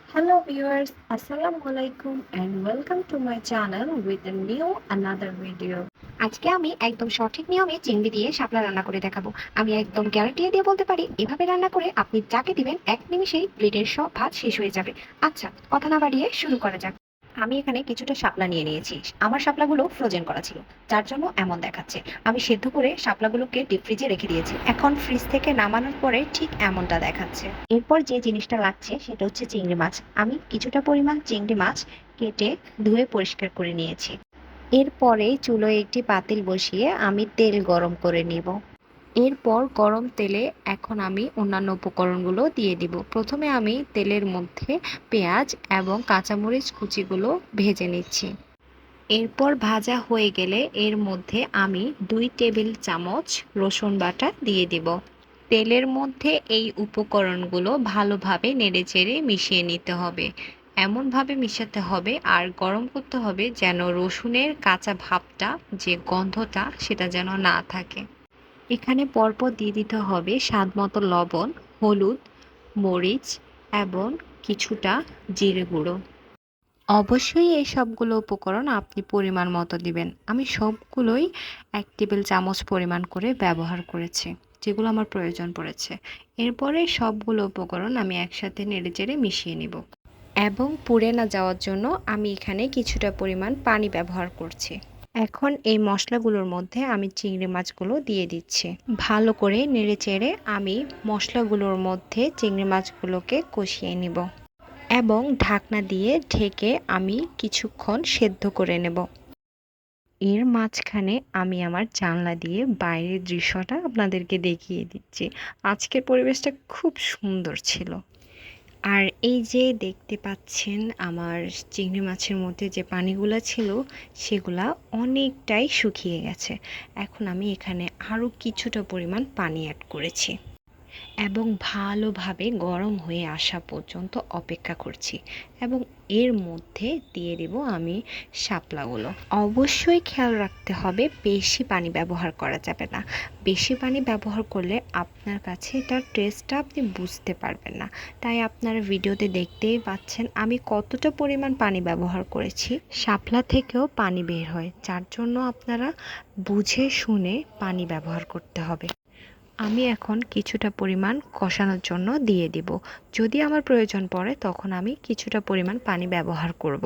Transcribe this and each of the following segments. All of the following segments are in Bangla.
Hello viewers, Assalamu alaikum and welcome to my channel with a new another video. আজকে আমি একদম সঠিক নিয়মে চিংড়ি দিয়ে শাপলা রান্না করে দেখাবো। আমি একদম গ্যারান্টি দিয়ে বলতে পারি এভাবে রান্না করে আপনি যাকে দিবেন এক নিমিষেই প্লেটের সব ভাত শেষ হয়ে যাবে। আচ্ছা, কথা না বাড়িয়ে শুরু করা যাক। আমি এখানে কিছুটা শাপলা নিয়ে নিয়েছি। আমার শাপলাগুলো ফ্রোজেন করা ছিল, যার জন্য এমন দেখাচ্ছে। আমি সেদ্ধ করে শাপলাগুলোকে ডিপ ফ্রিজে রেখে দিয়েছি। এখন ফ্রিজ থেকে নামানোর পরে ঠিক এমনটা দেখাচ্ছে। এরপর যে জিনিসটা লাগছে সেটা হচ্ছে চিংড়ি মাছ। আমি কিছুটা পরিমাণ চিংড়ি মাছ কেটে ধুয়ে পরিষ্কার করে নিয়েছি। এরপরে চুলোয় একটি পাতিল বসিয়ে আমি তেল গরম করে নিব। এরপর গরম তেলে এখন আমি অন্যান্য উপকরণগুলো দিয়ে দিব। প্রথমে আমি তেলের মধ্যে পেঁয়াজ এবং কাঁচামরিচ কুচিগুলো ভেজে নিচ্ছি। এরপর ভাজা হয়ে গেলে এর মধ্যে আমি 2 টেবিল চামচ রসুন বাটা দিয়ে দিব। তেলের মধ্যে এই উপকরণগুলো ভালোভাবে নেড়েচেড়ে মিশিয়ে নিতে হবে। এমনভাবে মিশাতে হবে আর গরম করতে হবে যেন রসুনের কাঁচা ভাবটা, যে গন্ধটা, সেটা যেন না থাকে। এখানে পরপর দিয়ে দিতে হবে স্বাদমতো লবণ, হলুদ, মরিচ এবং কিছুটা জিরে গুঁড়ো। অবশ্যই এই সবগুলো উপকরণ আপনি পরিমাণ মতো দিবেন। আমি সবগুলোই 1 টেবিল চামচ পরিমাণ করে ব্যবহার করেছি, যেগুলো আমার প্রয়োজন পড়েছে। এরপরে সবগুলো উপকরণ আমি একসাথে নেড়েচেড়ে মিশিয়ে নিব এবং পুড়ে না যাওয়ার জন্য আমি এখানে কিছুটা পরিমাণ পানি ব্যবহার করছি। এখন এই মশলাগুলোর মধ্যে আমি চিংড়ি মাছগুলো দিয়ে দিচ্ছি। ভালো করে নেড়েচেড়ে আমি মশলাগুলোর মধ্যে চিংড়ি মাছগুলোকে কষিয়ে নিব এবং ঢাকনা দিয়ে ঢেকে আমি কিছুক্ষণ সেদ্ধ করে নেব। এর মাঝখানে আমি আমার জানলা দিয়ে বাইরের দৃশ্যটা আপনাদেরকে দেখিয়ে দিচ্ছি। আজকের পরিবেশটা খুব সুন্দর ছিল। আর এই যে দেখতে পাচ্ছেন আমার চিংড়ি মাছের মধ্যে যে পানিগুলা ছিল সেগুলা অনেকটাই শুকিয়ে গেছে। এখন আমি এখানে আরও কিছুটা পরিমাণ পানি অ্যাড করেছি এবং ভালোভাবে গরম হয়ে আসা পর্যন্ত অপেক্ষা করছি এবং এর মধ্যে দিয়ে দেব আমি শাপলাগুলো। অবশ্যই খেয়াল রাখতে হবে বেশি পানি ব্যবহার করা যাবে না। বেশি পানি ব্যবহার করলে আপনার কাছে এটার টেস্টটা আপনি বুঝতে পারবেন না। তাই আপনারা ভিডিওতে দেখতেই পাচ্ছেন আমি কতটা পরিমাণ পানি ব্যবহার করেছি। শাপলা থেকেও পানি বের হয়, যার জন্য আপনারা বুঝে শুনে পানি ব্যবহার করতে হবে। আমি এখন কিছুটা পরিমাণ কষানোর জন্য দিয়ে দিব। যদি আমার প্রয়োজন পড়ে তখন আমি কিছুটা পরিমাণ পানি ব্যবহার করব।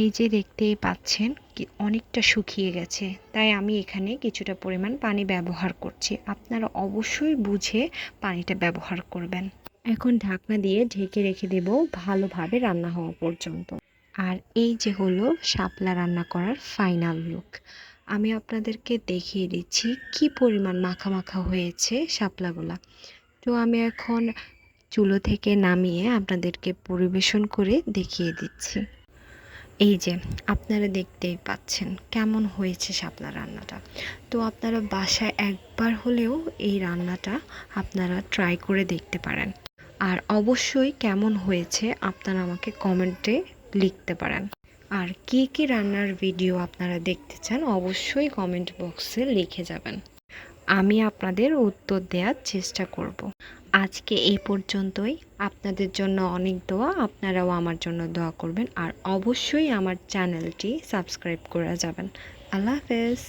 এই যে দেখতেই পাচ্ছেন কি অনেকটা শুকিয়ে গেছে, তাই আমি এখানে কিছুটা পরিমাণ পানি ব্যবহার করছি। আপনারা অবশ্যই বুঝে পানিটা ব্যবহার করবেন। এখন ঢাকনা দিয়ে ঢেকে রেখে দেব ভালোভাবে রান্না হওয়া পর্যন্ত। আর এই যে হলো শাপলা রান্না করার ফাইনাল লুক। আমি আপনাদেরকে দেখিয়ে দিচ্ছি কি পরিমাণ মাখা মাখা হয়েছে শাপলাগুলা। তো আমি এখন চুলো থেকে নামিয়ে আপনাদেরকে পরিবেশন করে দেখিয়ে দিচ্ছি। এই যে আপনারা দেখতেই পাচ্ছেন কেমন হয়েছে শাপলা রান্নাটা। তো আপনারা বাসায় একবার হলেও এই রান্নাটা আপনারা ট্রাই করে দেখতে পারেন। আর অবশ্যই কেমন হয়েছে আপনারা আমাকে কমেন্টে লিখতে পারেন। আর কী কী রান্নার ভিডিও আপনারা দেখতে চান অবশ্যই কমেন্ট বক্সে লিখে যাবেন। আমি আপনাদের উত্তর দেওয়ার চেষ্টা করব। আজকে এই পর্যন্তই। আপনাদের জন্য অনেক দোয়া, আপনারাও আমার জন্য দোয়া করবেন আর অবশ্যই আমার চ্যানেলটি সাবস্ক্রাইব করে যাবেন। আল্লাহ হাফেজ।